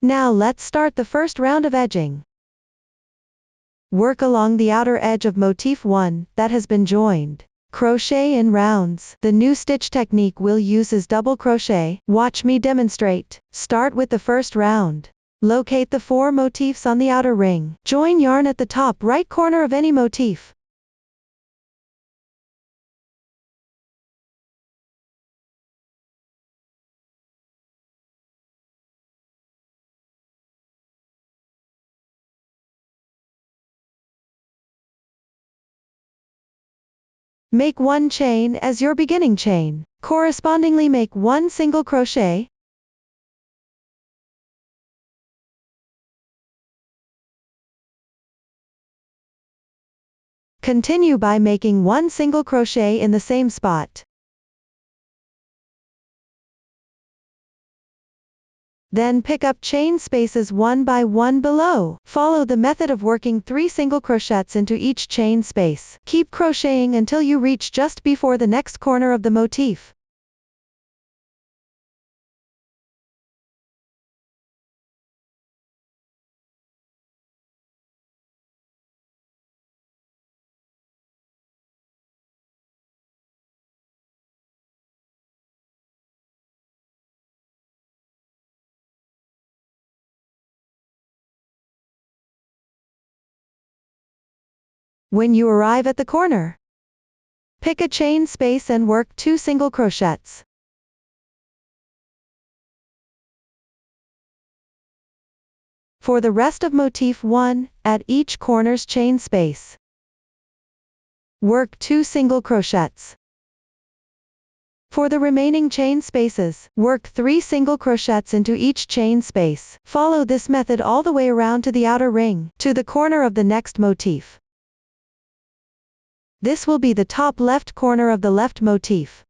Now let's start the first round of edging. Work along the outer edge of motif 1, that has been joined. Crochet in rounds. The new stitch technique we'll use is double crochet. Watch me demonstrate. Start with the first round. Locate the 4 motifs on the outer ring. Join yarn at the top right corner of any motif. Make 1 chain as your beginning chain. Correspondingly make 1 single crochet. Continue by making 1 single crochet in the same spot. Then pick up chain spaces 1 by 1 below. Follow the method of working 3 single crochets into each chain space. Keep crocheting until you reach just before the next corner of the motif. When you arrive at the corner, pick a chain space and work 2 single crochets. For the rest of motif 1, at each corner's chain space, work 2 single crochets. For the remaining chain spaces, work 3 single crochets into each chain space. Follow this method all the way around to the outer ring, to the corner of the next motif. This will be the top left corner of the left motif.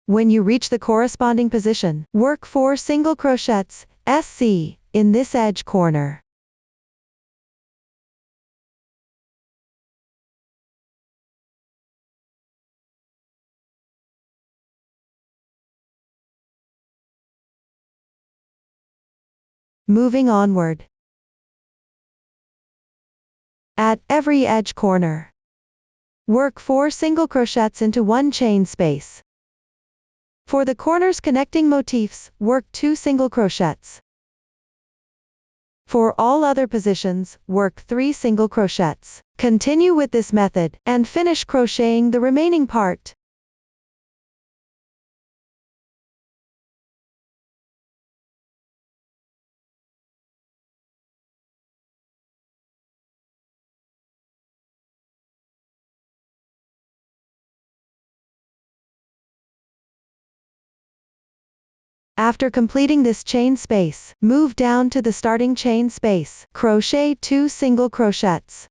When you reach the corresponding position, work 4 single crochets, SC, in this edge corner. Moving onward. At every edge corner, work 4 single crochets into 1 chain space. For the corners connecting motifs, work 2 single crochets. For all other positions, work 3 single crochets. Continue with this method, and finish crocheting the remaining part. After completing this chain space, move down to the starting chain space. Crochet 2 single crochets.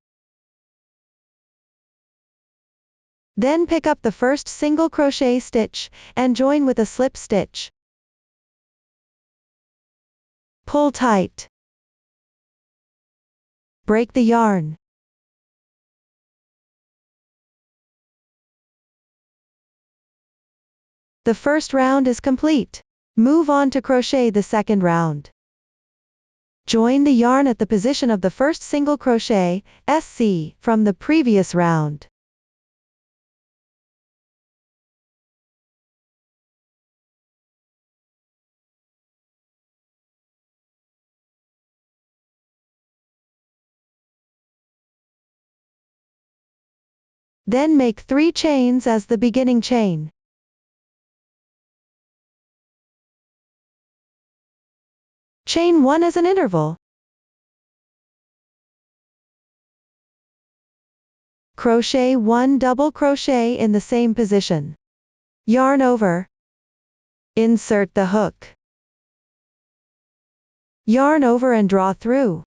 Then pick up the first single crochet stitch, and join with a slip stitch. Pull tight. Break the yarn. The first round is complete. Move on to crochet the second round. Join the yarn at the position of the first single crochet, SC, from the previous round. Then make 3 chains as the beginning chain. Chain 1 as an interval. Crochet 1 double crochet in the same position. Yarn over. Insert the hook. Yarn over and draw through.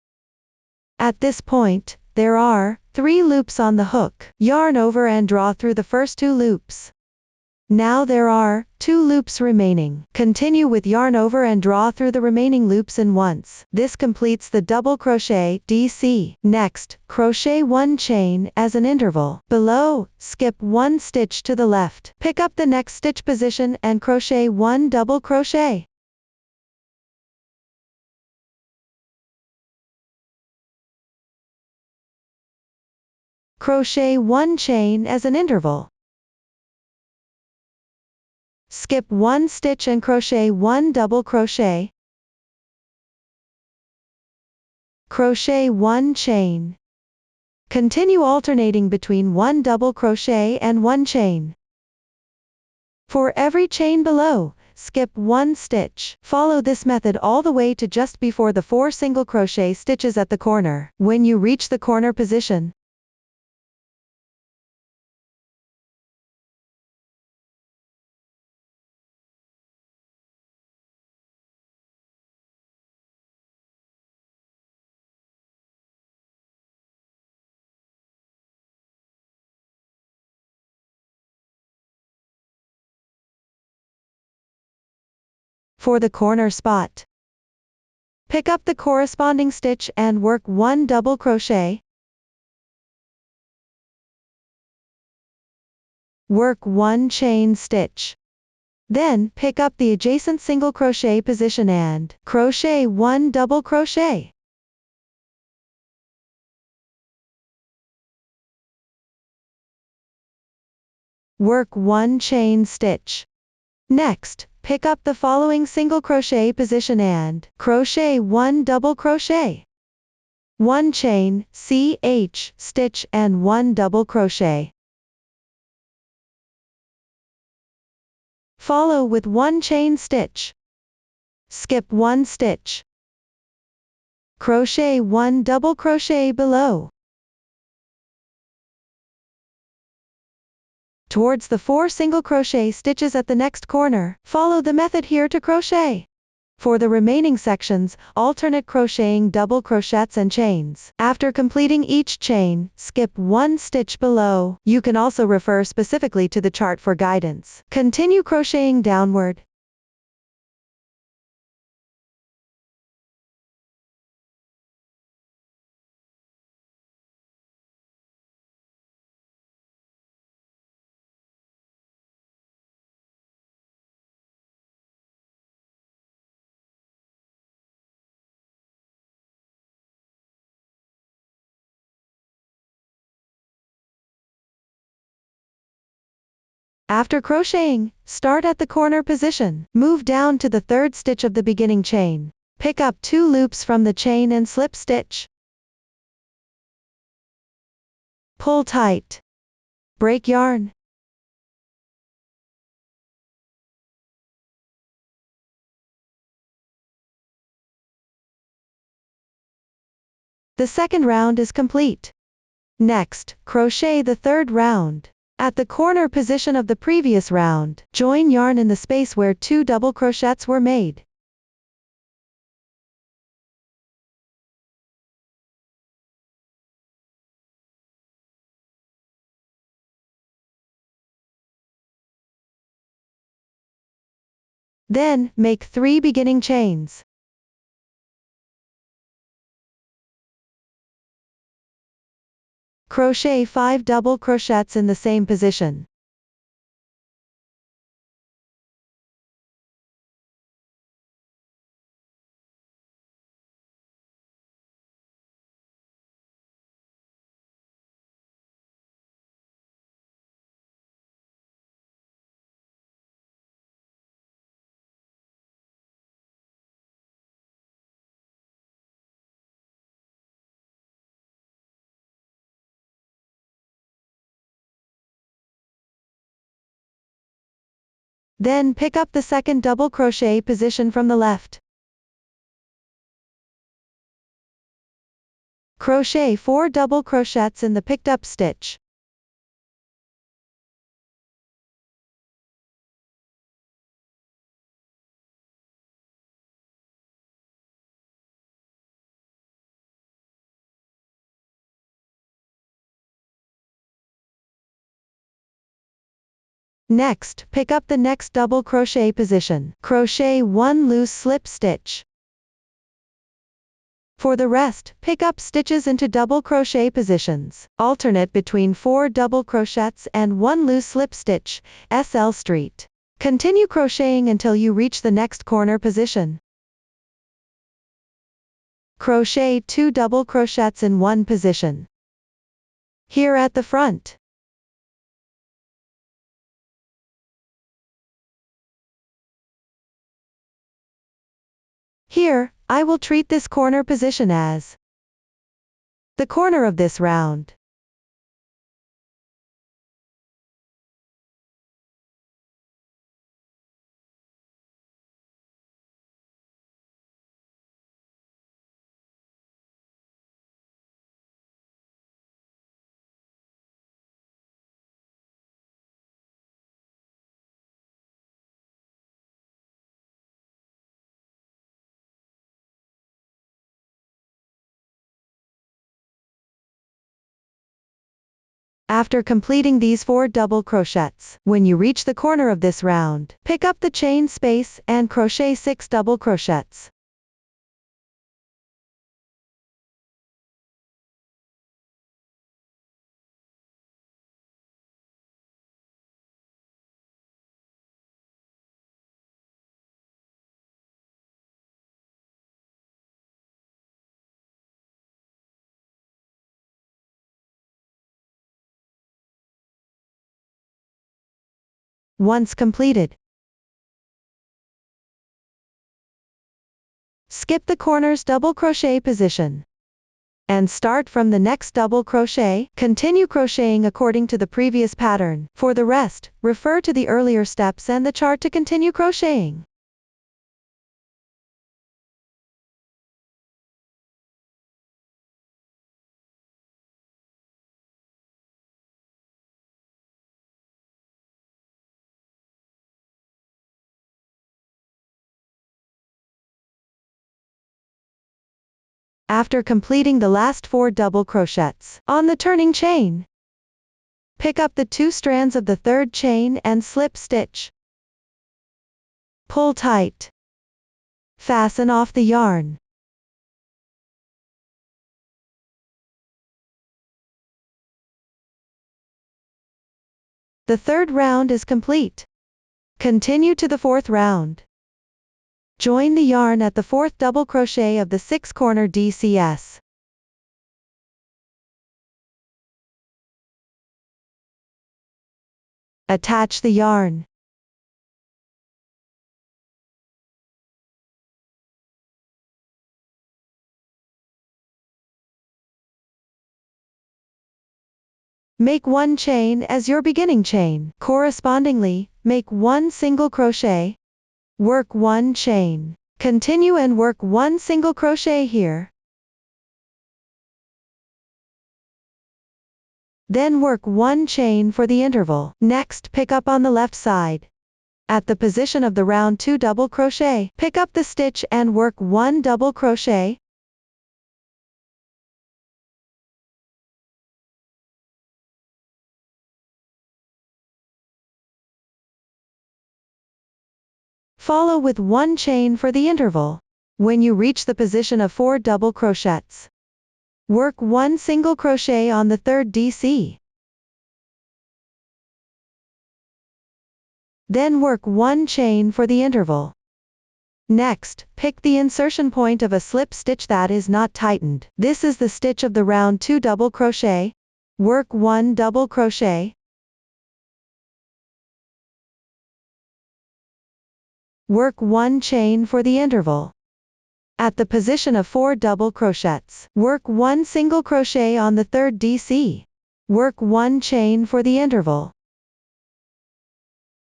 At this point, there are 3 loops on the hook. Yarn over and draw through the first 2 loops. Now there are 2 loops remaining. Continue with yarn over and draw through the remaining loops in once. This completes the double crochet DC. Next, crochet 1 chain as an interval. Below, skip 1 stitch to the left. Pick up the next stitch position and crochet 1 double crochet. Crochet 1 chain as an interval. Skip 1 stitch and crochet 1 double crochet. Crochet 1 chain. Continue alternating between 1 double crochet and 1 chain. For every chain below, skip 1 stitch. Follow this method all the way to just before the 4 single crochet stitches at the corner. When you reach the corner position, for the corner spot, pick up the corresponding stitch and work 1 double crochet. Work 1 chain stitch. Then, pick up the adjacent single crochet position and crochet 1 double crochet. Work 1 chain stitch. Next, pick up the following single crochet position and crochet 1 double crochet. 1 chain, CH, stitch and 1 double crochet. Follow with 1 chain stitch. Skip 1 stitch. Crochet 1 double crochet below. Towards the 4 single crochet stitches at the next corner, follow the method here to crochet. For the remaining sections, alternate crocheting double crochets and chains. After completing each chain, skip 1 stitch below. You can also refer specifically to the chart for guidance. Continue crocheting downward. After crocheting, start at the corner position. Move down to the 3rd stitch of the beginning chain. Pick up 2 loops from the chain and slip stitch. Pull tight. Break yarn. The second round is complete. Next, crochet the 3rd round. At the corner position of the previous round, join yarn in the space where 2 double crochets were made. Then, make 3 beginning chains. Crochet 5 double crochets in the same position. Then pick up the second double crochet position from the left. Crochet 4 double crochets in the picked up stitch. Next, pick up the next double crochet position. Crochet 1 loose slip stitch. For the rest, pick up stitches into double crochet positions. Alternate between 4 double crochets and 1 loose slip stitch, SL street. Continue crocheting until you reach the next corner position. Crochet 2 double crochets in one position. Here at the front. Here, I will treat this corner position as the corner of this round. After completing these 4 double crochets, when you reach the corner of this round, pick up the chain space and crochet 6 double crochets. Once completed, skip the corner's double crochet position and start from the next double crochet. Continue crocheting according to the previous pattern. For the rest, refer to the earlier steps and the chart to continue crocheting. After completing the last 4 double crochets on the turning chain, pick up the 2 strands of the third chain and slip stitch. Pull tight. Fasten off the yarn. The third round is complete. Continue to the fourth round. Join the yarn at the fourth double crochet of the 6 corner DCS. Attach the yarn. Make 1 chain as your beginning chain. Correspondingly, make 1 single crochet. Work 1 chain. Continue and work 1 single crochet here. Then work 1 chain for the interval. Next, pick up on the left side. At the position of the round 2 double crochet, pick up the stitch and work 1 double crochet. Follow with 1 chain for the interval. When you reach the position of 4 double crochets, work 1 single crochet on the third DC. Then work 1 chain for the interval. Next, pick the insertion point of a slip stitch that is not tightened. This is the stitch of the round 2 double crochet. Work 1 double crochet. Work 1 chain for the interval. At the position of 4 double crochets, work 1 single crochet on the third DC. Work 1 chain for the interval.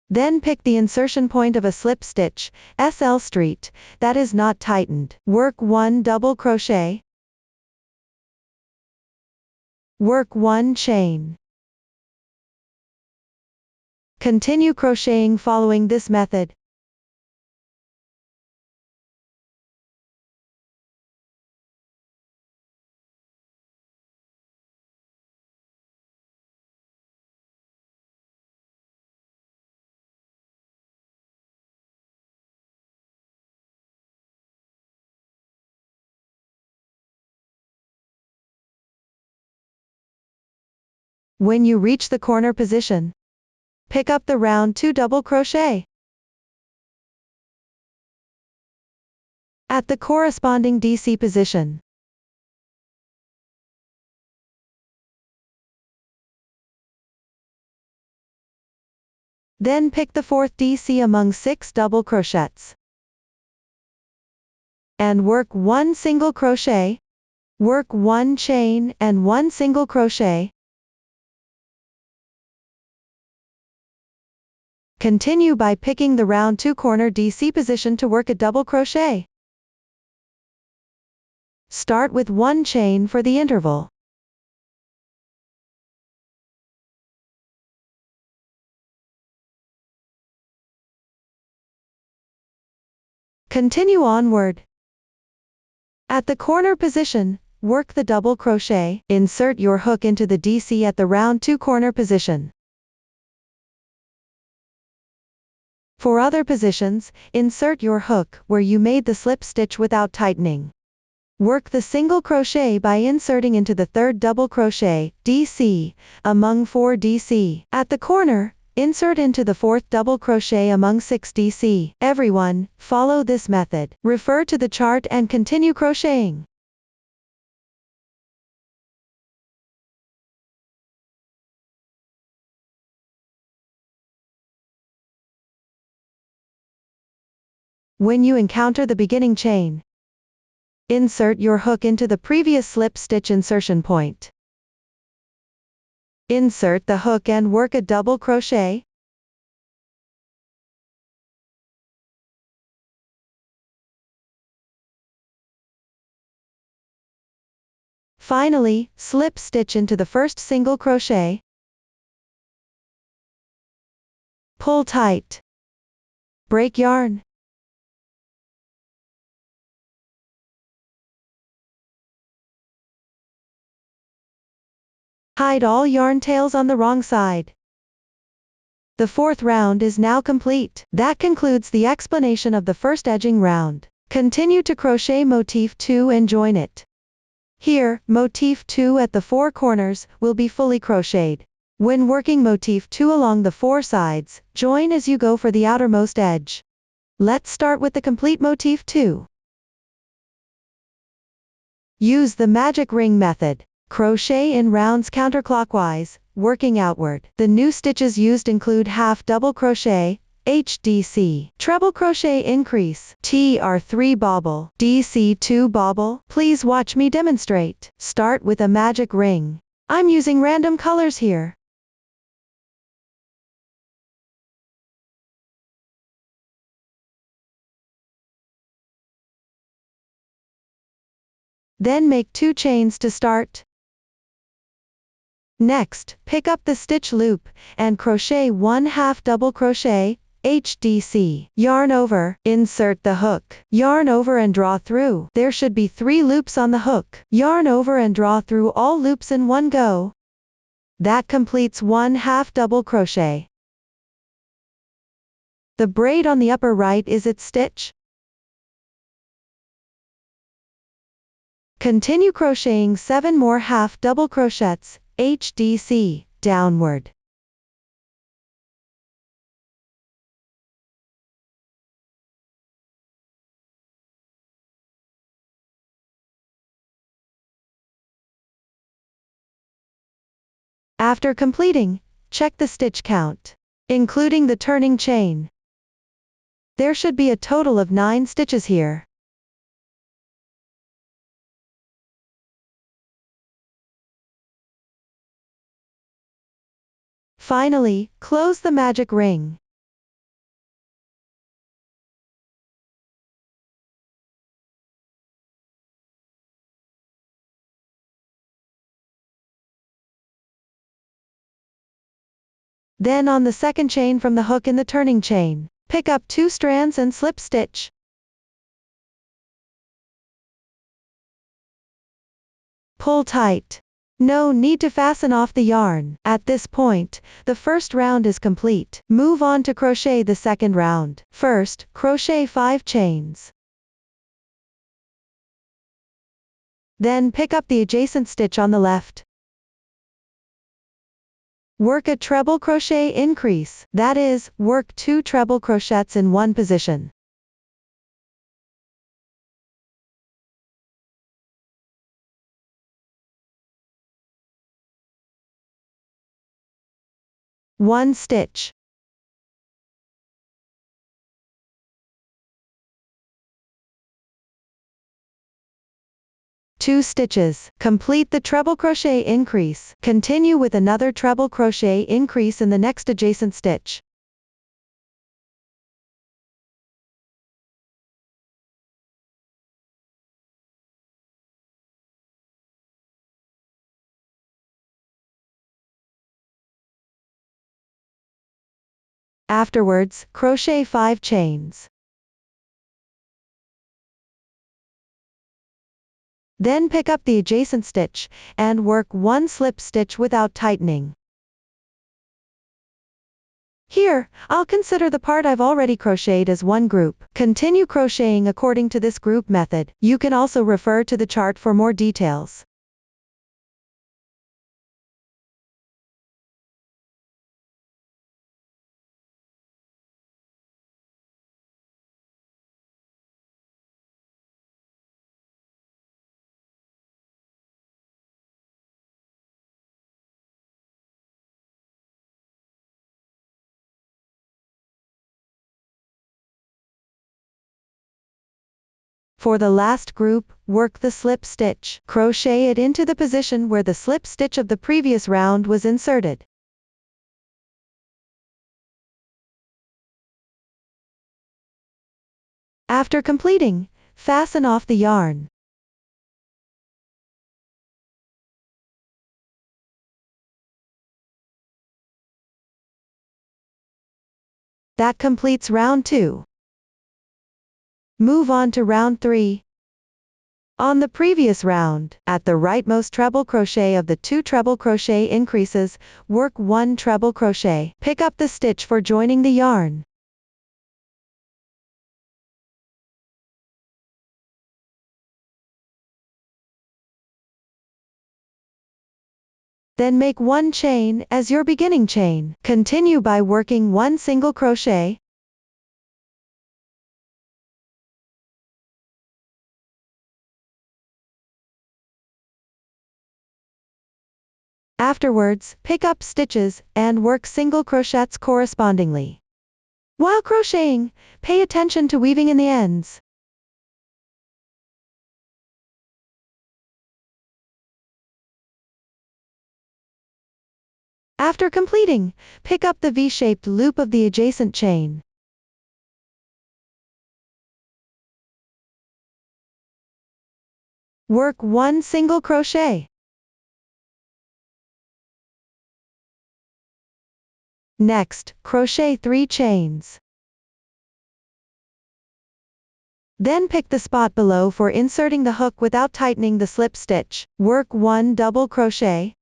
Then pick the insertion point of a slip stitch, SL street, that is not tightened. Work 1 double crochet. Work 1 chain. Continue crocheting following this method. When you reach the corner position, pick up the round 2 double crochet. At the corresponding DC position, then pick the 4th DC among 6 double crochets, and work 1 single crochet, work 1 chain and 1 single crochet. Continue by picking the round 2 corner DC position to work a double crochet. Start with 1 chain for the interval. Continue onward. At the corner position, work the double crochet, insert your hook into the DC at the round 2 corner position. For other positions, insert your hook where you made the slip stitch without tightening. Work the single crochet by inserting into the 3rd double crochet, DC, among 4 DC. At the corner, insert into the 4th double crochet among 6 DC. Everyone, follow this method. Refer to the chart and continue crocheting. When you encounter the beginning chain, insert your hook into the previous slip stitch insertion point. Insert the hook and work a double crochet. Finally, slip stitch into the 1st single crochet. Pull tight. Break yarn. Hide all yarn tails on the wrong side. The 4th round is now complete. That concludes the explanation of the first edging round. Continue to crochet motif 2 and join it. Here, motif 2 at the 4 corners will be fully crocheted. When working motif 2 along the 4 sides, join as you go for the outermost edge. Let's start with the complete motif 2. Use the magic ring method. Crochet in rounds counterclockwise, working outward. The new stitches used include half double crochet, HDC, treble crochet increase, TR3 bobble, DC2 bobble. Please watch me demonstrate. Start with a magic ring. I'm using random colors here. Then make 2 chains to start. Next, pick up the stitch loop, and crochet 1/2 double crochet, HDC. Yarn over, insert the hook. Yarn over and draw through. There should be 3 loops on the hook. Yarn over and draw through all loops in one go. That completes 1/2 double crochet. The braid on the upper right is its stitch. Continue crocheting 7 more half double crochets, HDC, downward. After completing, check the stitch count, including the turning chain. There should be a total of 9 stitches here. Finally, close the magic ring. Then on the second chain from the hook in the turning chain, pick up 2 strands and slip stitch. Pull tight. No need to fasten off the yarn. At this point, the first round is complete. Move on to crochet the second round. First, crochet 5 chains. Then pick up the adjacent stitch on the left. Work a treble crochet increase, that is, work 2 treble crochets in one position. One stitch. 2 stitches. Complete the treble crochet increase. Continue with another treble crochet increase in the next adjacent stitch. Afterwards, crochet 5 chains. Then pick up the adjacent stitch, and work 1 slip stitch without tightening. Here, I'll consider the part I've already crocheted as one group. Continue crocheting according to this group method. You can also refer to the chart for more details. For the last group, work the slip stitch. Crochet it into the position where the slip stitch of the previous round was inserted. After completing, fasten off the yarn. That completes round 2. Move on to round 3. On the previous round, at the rightmost treble crochet of the 2 treble crochet increases, work 1 treble crochet. Pick up the stitch for joining the yarn. Then make 1 chain as your beginning chain. Continue by working 1 single crochet. Afterwards, pick up stitches, and work single crochets correspondingly. While crocheting, pay attention to weaving in the ends. After completing, pick up the V-shaped loop of the adjacent chain. Work 1 single crochet. Next, crochet 3 chains. Then pick the spot below for inserting the hook without tightening the slip stitch. Work 1 double crochet.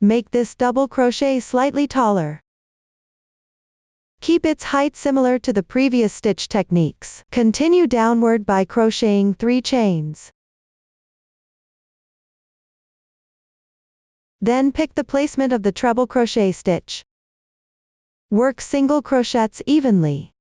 Make this double crochet slightly taller. Keep its height similar to the previous stitch techniques. Continue downward by crocheting 3 chains. Then pick the placement of the treble crochet stitch. Work single crochets evenly.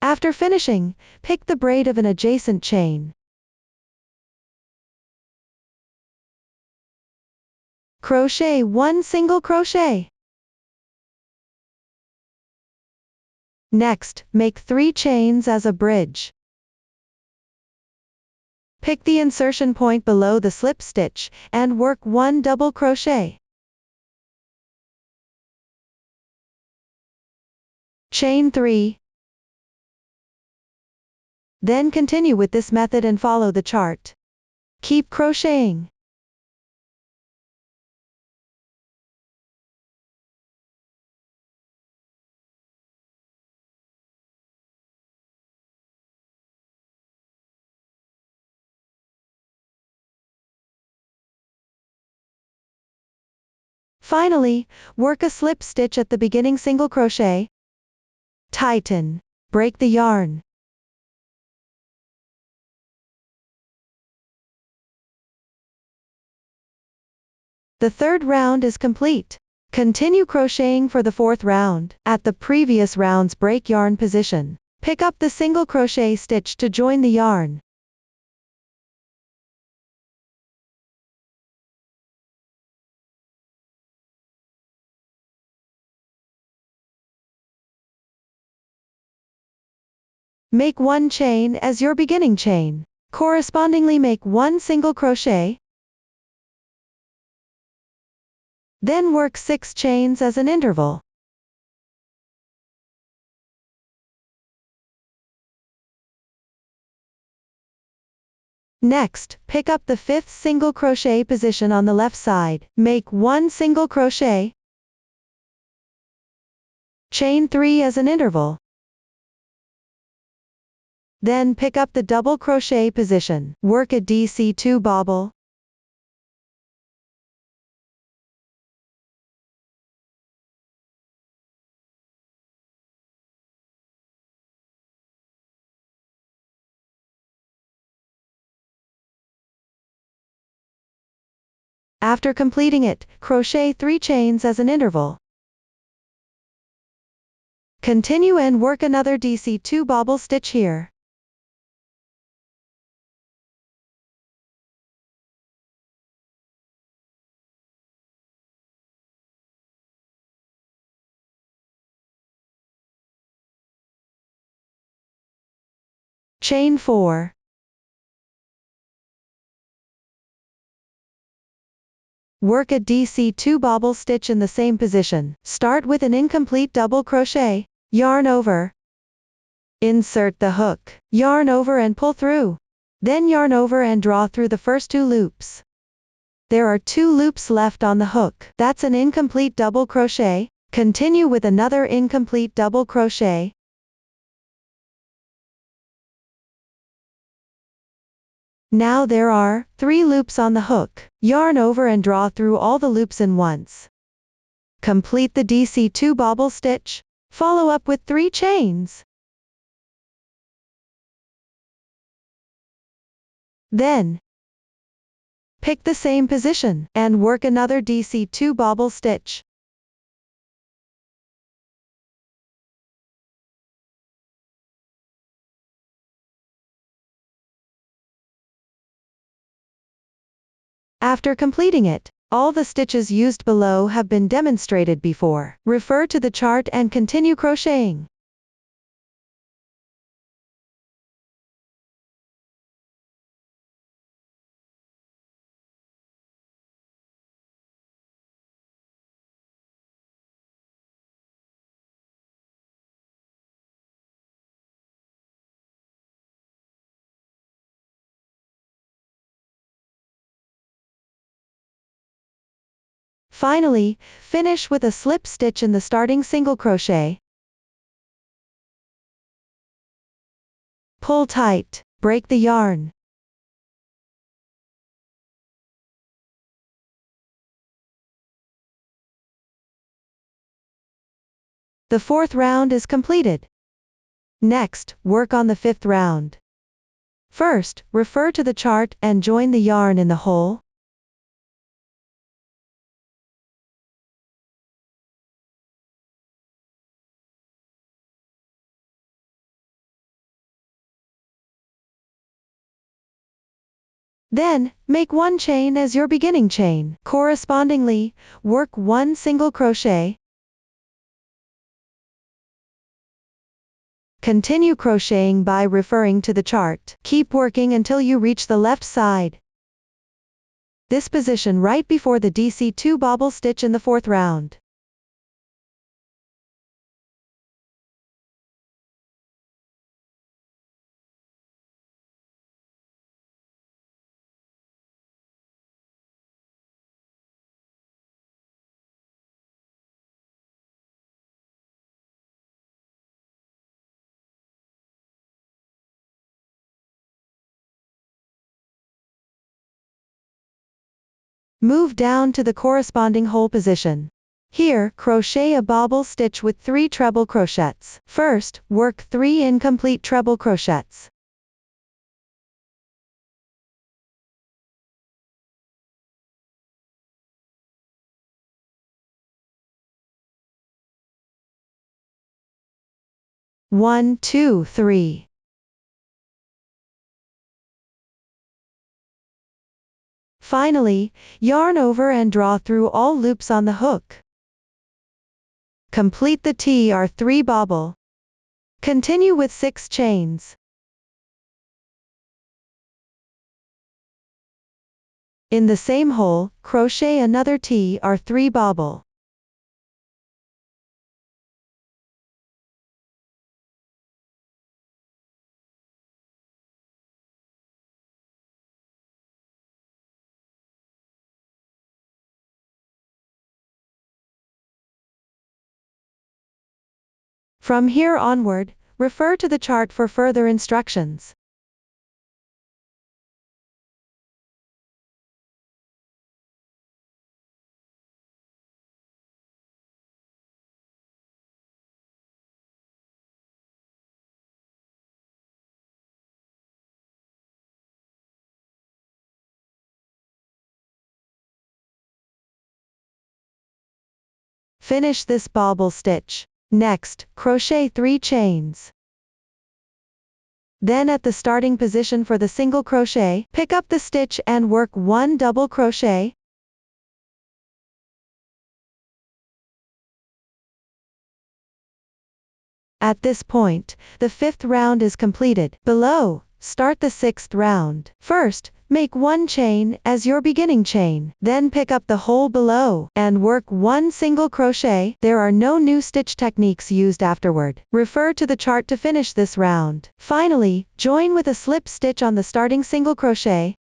After finishing, pick the braid of an adjacent chain. Crochet 1 single crochet. Next, make 3 chains as a bridge. Pick the insertion point below the slip stitch, and work 1 double crochet. Chain 3. Then continue with this method and follow the chart. Keep crocheting. Finally, work a slip stitch at the beginning single crochet. Tighten. Break the yarn. The third round is complete. Continue crocheting for the fourth round. At the previous round's break yarn position, pick up the single crochet stitch to join the yarn. Make one chain as your beginning chain. Correspondingly make one single crochet. Then work 6 chains as an interval. Next, pick up the 5th single crochet position on the left side. Make one single crochet. Chain 3 as an interval. Then pick up the double crochet position. Work a DC2 bobble. After completing it, crochet 3 chains as an interval. Continue and work another DC2 bobble stitch here. Chain 4. Work a DC2 bobble stitch in the same position. Start with an incomplete double crochet. Yarn over. Insert the hook. Yarn over and pull through. Then yarn over and draw through the first 2 loops. There are 2 loops left on the hook. That's an incomplete double crochet. Continue with another incomplete double crochet. Now there are 3 loops on the hook. Yarn over and draw through all the loops in once. Complete the DC2 bobble stitch. Follow up with 3 chains. Then, pick the same position, and work another DC2 bobble stitch. After completing it, all the stitches used below have been demonstrated before. Refer to the chart and continue crocheting. Finally, finish with a slip stitch in the starting single crochet. Pull tight, break the yarn. The 4th round is completed. Next, work on the 5th round. First, refer to the chart and join the yarn in the hole. Then, make one chain as your beginning chain. Correspondingly, work one single crochet. Continue crocheting by referring to the chart. Keep working until you reach the left side. This position right before the DC2 bobble stitch in the 4th round. Move down to the corresponding hole position. Here, crochet a bobble stitch with 3 treble crochets. First, work 3 incomplete treble crochets. One, 2, 3. Finally, yarn over and draw through all loops on the hook. Complete the TR3 bobble. Continue with 6 chains. In the same hole, crochet another TR3 bobble. From here onward, refer to the chart for further instructions. Finish this bobble stitch. Next, crochet 3 chains. Then at the starting position for the single crochet, pick up the stitch and work 1 double crochet. At this point, the 5th round is completed. Below, start the 6th round. First, make 1 chain as your beginning chain. Then pick up the hole below and work 1 single crochet. There are no new stitch techniques used afterward. Refer to the chart to finish this round. Finally, join with a slip stitch on the starting single crochet.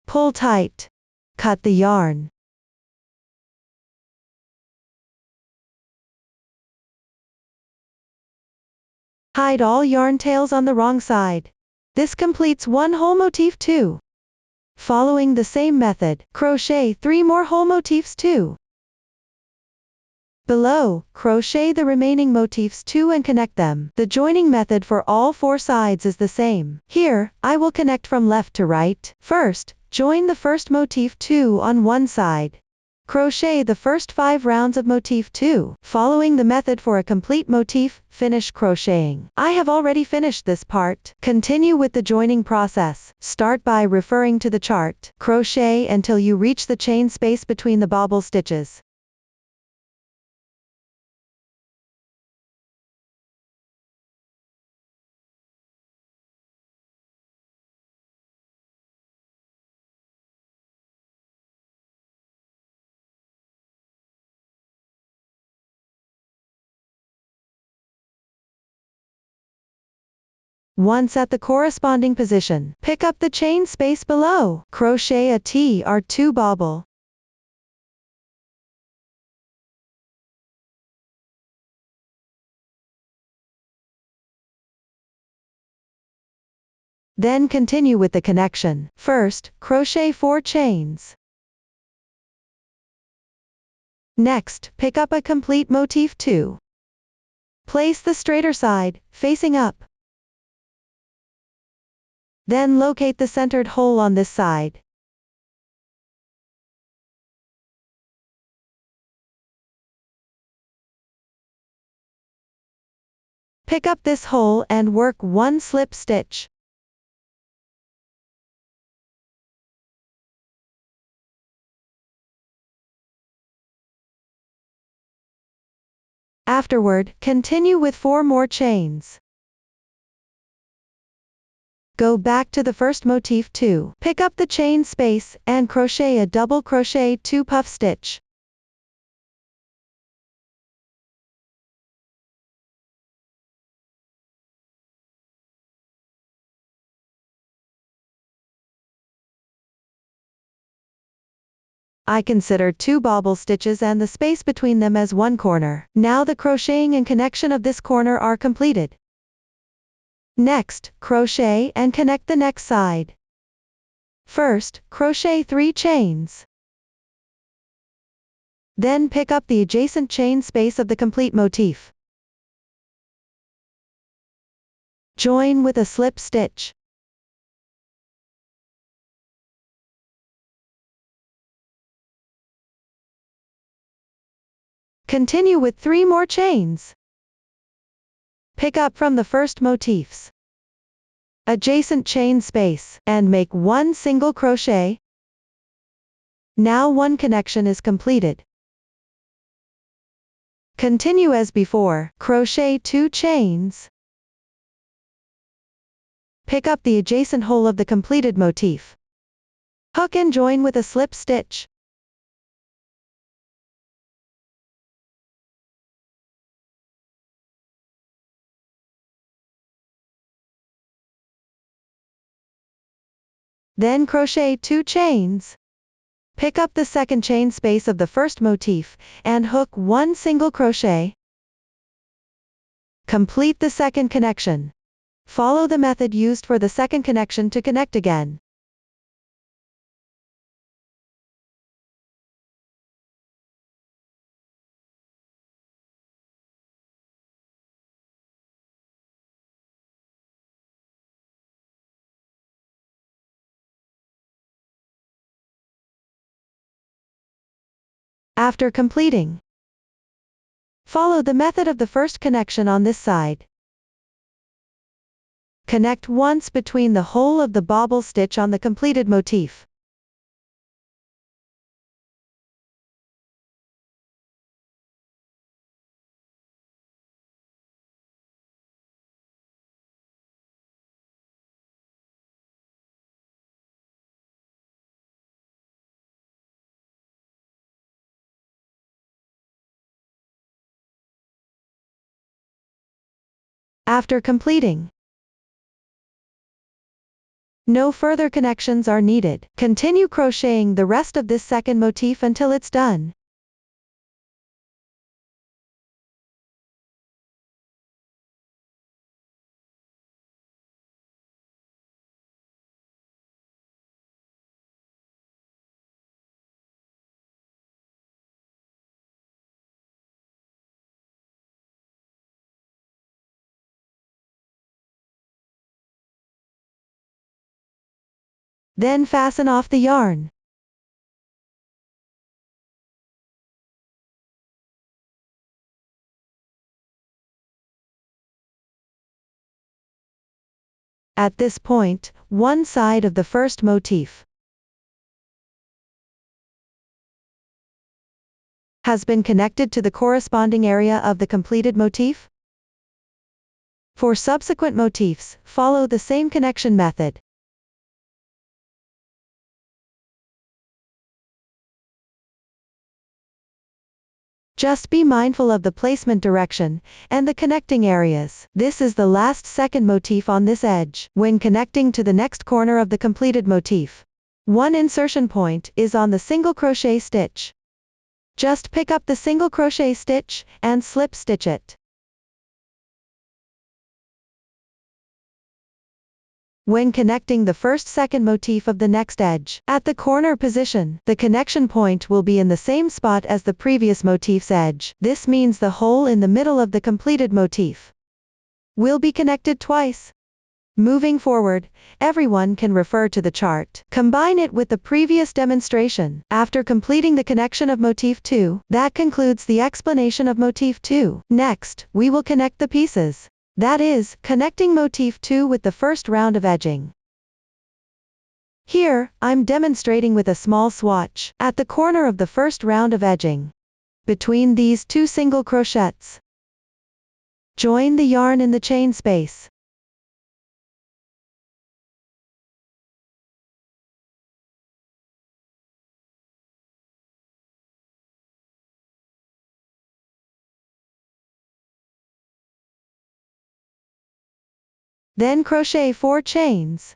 Pull tight. Cut the yarn. Hide all yarn tails on the wrong side. This completes 1 whole motif 2. Following the same method, crochet 3 more whole motifs 2. Below, crochet the remaining motifs 2 and connect them. The joining method for all 4 sides is the same. Here, I will connect from left to right. First, join the first motif 2 on one side. Crochet the first 5 rounds of motif 2. Following the method for a complete motif, finish crocheting. I have already finished this part. Continue with the joining process. Start by referring to the chart. Crochet until you reach the chain space between the bobble stitches. Once at the corresponding position, pick up the chain space below. Crochet a TR2 bobble. Then continue with the connection. First, crochet 4 chains. Next, pick up a complete motif 2. Place the straighter side, facing up. Then locate the centered hole on this side. Pick up this hole and work 1 slip stitch. Afterward, continue with 4 more chains. Go back to the first motif 2. Pick up the chain space and crochet a double crochet 2 puff stitch. I consider 2 bobble stitches and the space between them as 1 corner. Now the crocheting and connection of this corner are completed. Next, crochet and connect the next side. First, crochet 3 chains. Then pick up the adjacent chain space of the complete motif. Join with a slip stitch. Continue with 3 more chains. Pick up from the first motifs, adjacent chain space, and make 1 single crochet. Now 1 connection is completed. Continue as before, crochet 2 chains. Pick up the adjacent hole of the completed motif. Hook and join with a slip stitch. Then crochet 2 chains. Pick up the second chain space of the first motif, and hook 1 single crochet. Complete the second connection. Follow the method used for the second connection to connect again. After completing, follow the method of the first connection on this side. Connect once between the hole of the bobble stitch on the completed motif. After completing, no further connections are needed. Continue crocheting the rest of this second motif until it's done. Then fasten off the yarn. At this point, one side of the first motif has been connected to the corresponding area of the completed motif. For subsequent motifs, follow the same connection method. Just be mindful of the placement direction and the connecting areas. This is the last second motif on this edge. When connecting to the next corner of the completed motif, one insertion point is on the single crochet stitch. Just pick up the single crochet stitch and slip stitch it. When connecting the second motif of the next edge, at the corner position, the connection point will be in the same spot as the previous motif's edge. This means the hole in the middle of the completed motif will be connected twice. Moving forward, everyone can refer to the chart. Combine it with the previous demonstration. After completing the connection of motif 2, that concludes the explanation of motif 2. Next, we will connect the pieces. That is, connecting motif 2 with the first round of edging. Here, I'm demonstrating with a small swatch. At the corner of the first round of edging, between these 2 single crochets, join the yarn in the chain space. Then crochet 4 chains.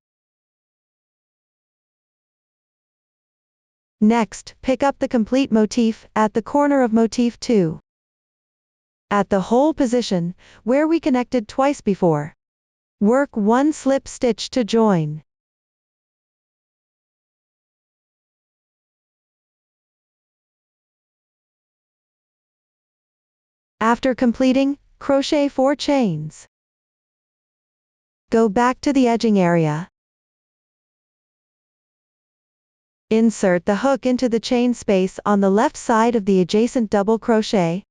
Next, pick up the complete motif at the corner of motif 2. At the hole position, where we connected twice before, work 1 slip stitch to join. After completing, crochet 4 chains. Go back to the edging area. Insert the hook into the chain space on the left side of the adjacent double crochet.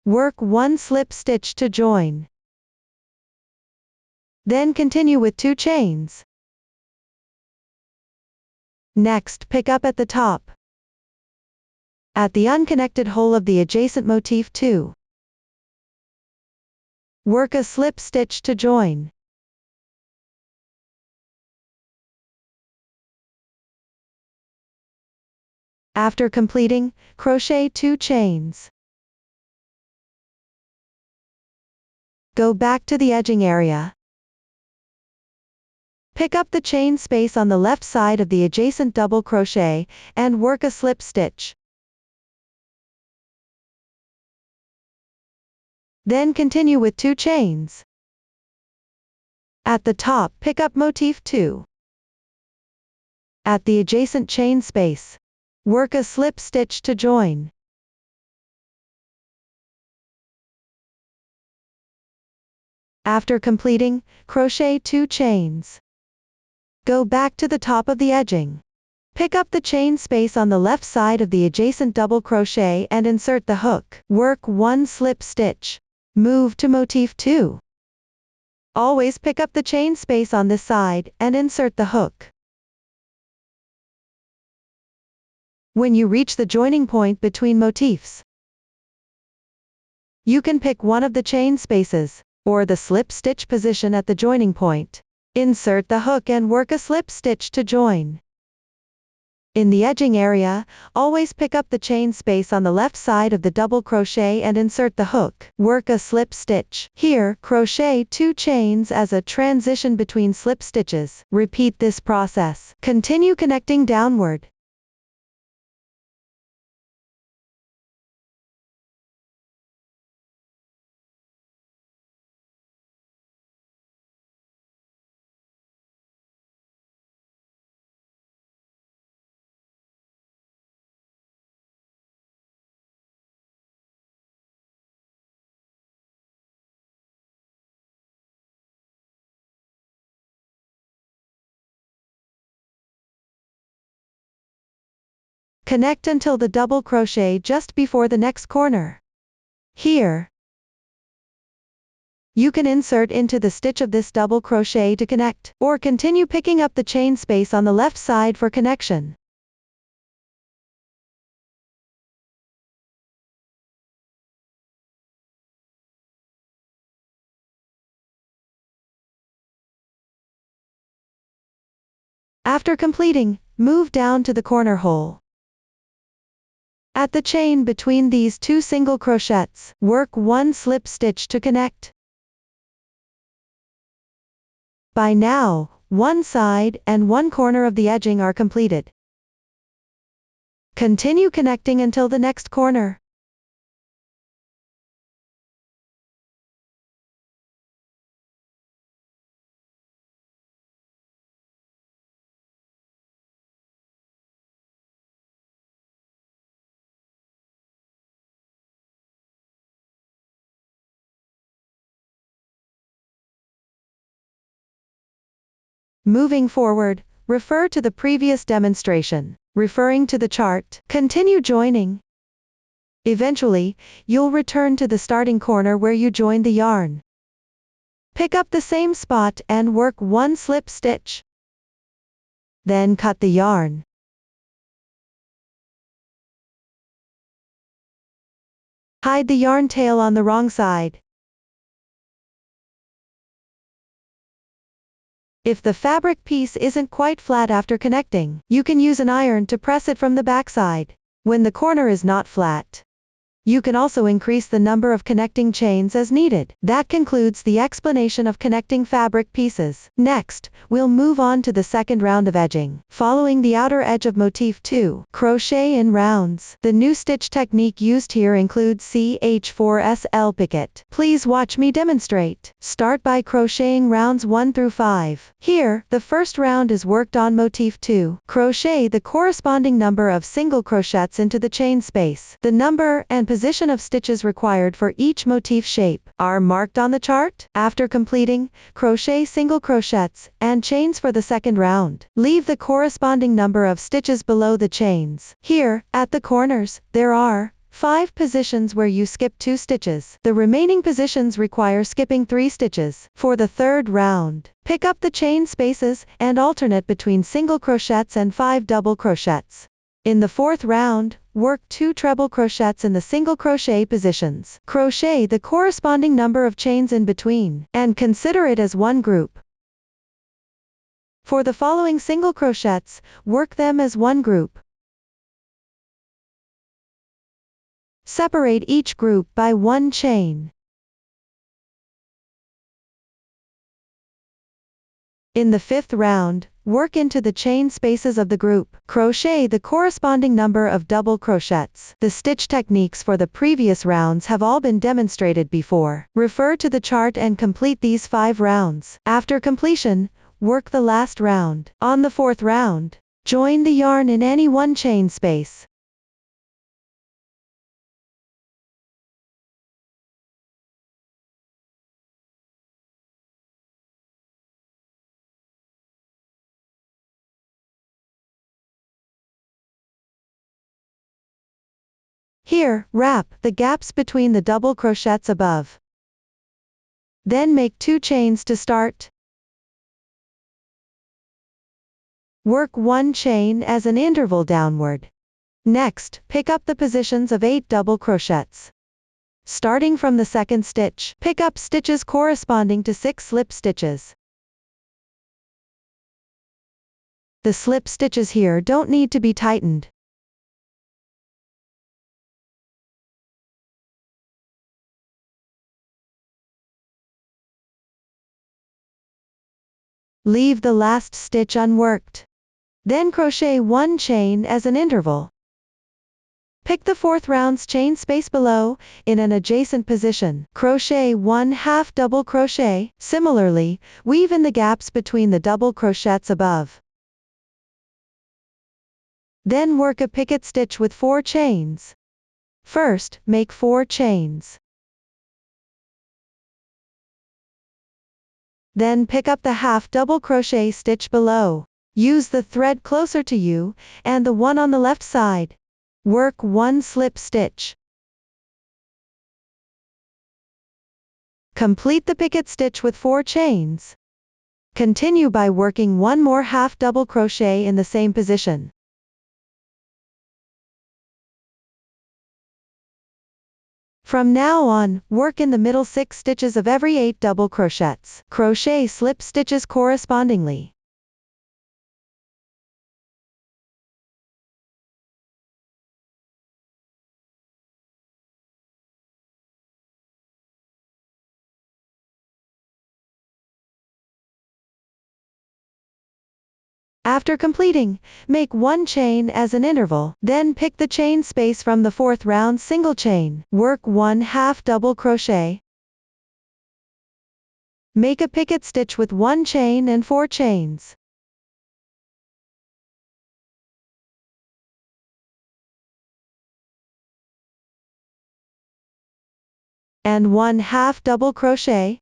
Work 1 slip stitch to join. Then continue with 2 chains. Next, pick up at the top. At the unconnected hole of the adjacent motif 2. Work a slip stitch to join. After completing, crochet 2 chains. Go back to the edging area. Pick up the chain space on the left side of the adjacent double crochet, and work a slip stitch. Then continue with 2 chains. At the top, pick up motif 2. At the adjacent chain space, work a slip stitch to join. After completing, crochet 2 chains. Go back to the top of the edging. Pick up the chain space on the left side of the adjacent double crochet and insert the hook. Work 1 slip stitch. Move to motif 2. Always pick up the chain space on this side and insert the hook. When you reach the joining point between motifs, you can pick one of the chain spaces, or the slip stitch position at the joining point. Insert the hook and work a slip stitch to join. In the edging area, always pick up the chain space on the left side of the double crochet and insert the hook. Work a slip stitch. Here, crochet 2 chains as a transition between slip stitches. Repeat this process. Continue connecting downward. Connect until the double crochet just before the next corner. Here, you can insert into the stitch of this double crochet to connect, or continue picking up the chain space on the left side for connection. After completing, move down to the corner hole. At the chain between these 2 single crochets, work 1 slip stitch to connect. By now, one side and one corner of the edging are completed. Continue connecting until the next corner. Moving forward, refer to the previous demonstration. Referring to the chart, continue joining. Eventually, you'll return to the starting corner where you joined the yarn. Pick up the same spot and work 1 slip stitch. Then cut the yarn. Hide the yarn tail on the wrong side. If the fabric piece isn't quite flat after connecting, you can use an iron to press it from the backside. When the corner is not flat, You can also increase the number of connecting chains as needed. That concludes the explanation of connecting fabric pieces. Next, we'll move on to the second round of edging. Following the outer edge of motif 2, crochet in rounds. The new stitch technique used here includes CH4SL picot. Please watch me demonstrate. Start by crocheting rounds 1 through 5. Here, the first round is worked on motif 2. Crochet the corresponding number of single crochets into the chain space. The number and position of stitches required for each motif shape are marked on the chart. After completing, crochet single crochets and chains for the second round. Leave the corresponding number of stitches below the chains. Here, at the corners, there are 5 positions where you skip 2 stitches. The remaining positions require skipping 3 stitches. For the third round, pick up the chain spaces and alternate between single crochets and 5 double crochets. In the fourth round, work 2 treble crochets in the single crochet positions. Crochet the corresponding number of chains in between, and consider it as one group. For the following single crochets, work them as one group. Separate each group by 1 chain. In the fifth round, work into the chain spaces of the group. Crochet the corresponding number of double crochets. The stitch techniques for the previous rounds have all been demonstrated before. Refer to the chart and complete these 5 rounds. After completion, work the last round. On the fourth round, join the yarn in any one chain space. Here, wrap the gaps between the double crochets above. Then make 2 chains to start. Work 1 chain as an interval downward. Next, pick up the positions of 8 double crochets. Starting from the second stitch, pick up stitches corresponding to 6 slip stitches. The slip stitches here don't need to be tightened. Leave the last stitch unworked. Then crochet 1 chain as an interval. Pick the fourth round's chain space below, in an adjacent position. Crochet 1/2 double crochet. Similarly, weave in the gaps between the double crochets above. Then work a picot stitch with 4 chains. First, make 4 chains. Then pick up the half double crochet stitch below. Use the thread closer to you, and the one on the left side. Work 1 slip stitch. Complete the picot stitch with 4 chains. Continue by working 1 more half double crochet in the same position. From now on, work in the middle 6 stitches of every 8 double crochets. Crochet slip stitches correspondingly. After completing, make 1 chain as an interval, then pick the chain space from the fourth round single chain. Work 1/2 double crochet. Make a picot stitch with 1 chain and 4 chains. And 1/2 double crochet.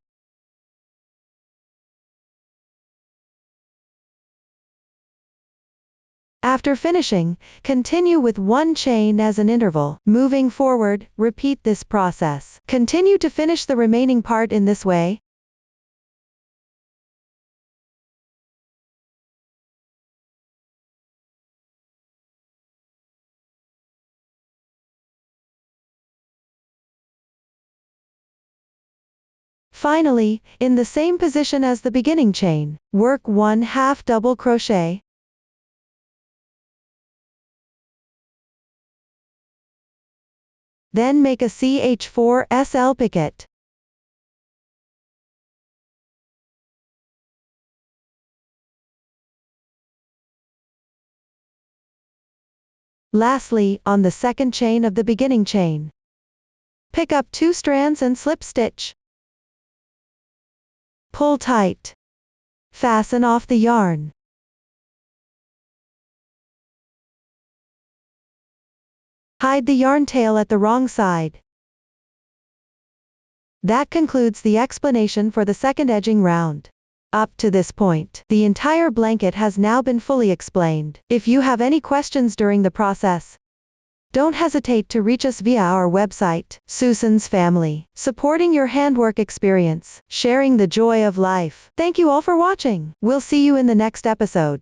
After finishing, continue with 1 chain as an interval. Moving forward, repeat this process. Continue to finish the remaining part in this way. Finally, in the same position as the beginning chain, work 1/2 double crochet. Then make a CH4SL picket. Lastly, on the second chain of the beginning chain, pick up 2 strands and slip stitch. Pull tight. Fasten off the yarn. Hide the yarn tail at the wrong side. That concludes the explanation for the second edging round. Up to this point, the entire blanket has now been fully explained. If you have any questions during the process, don't hesitate to reach us via our website, Susan's Family, supporting your handwork experience, sharing the joy of life. Thank you all for watching. We'll see you in the next episode.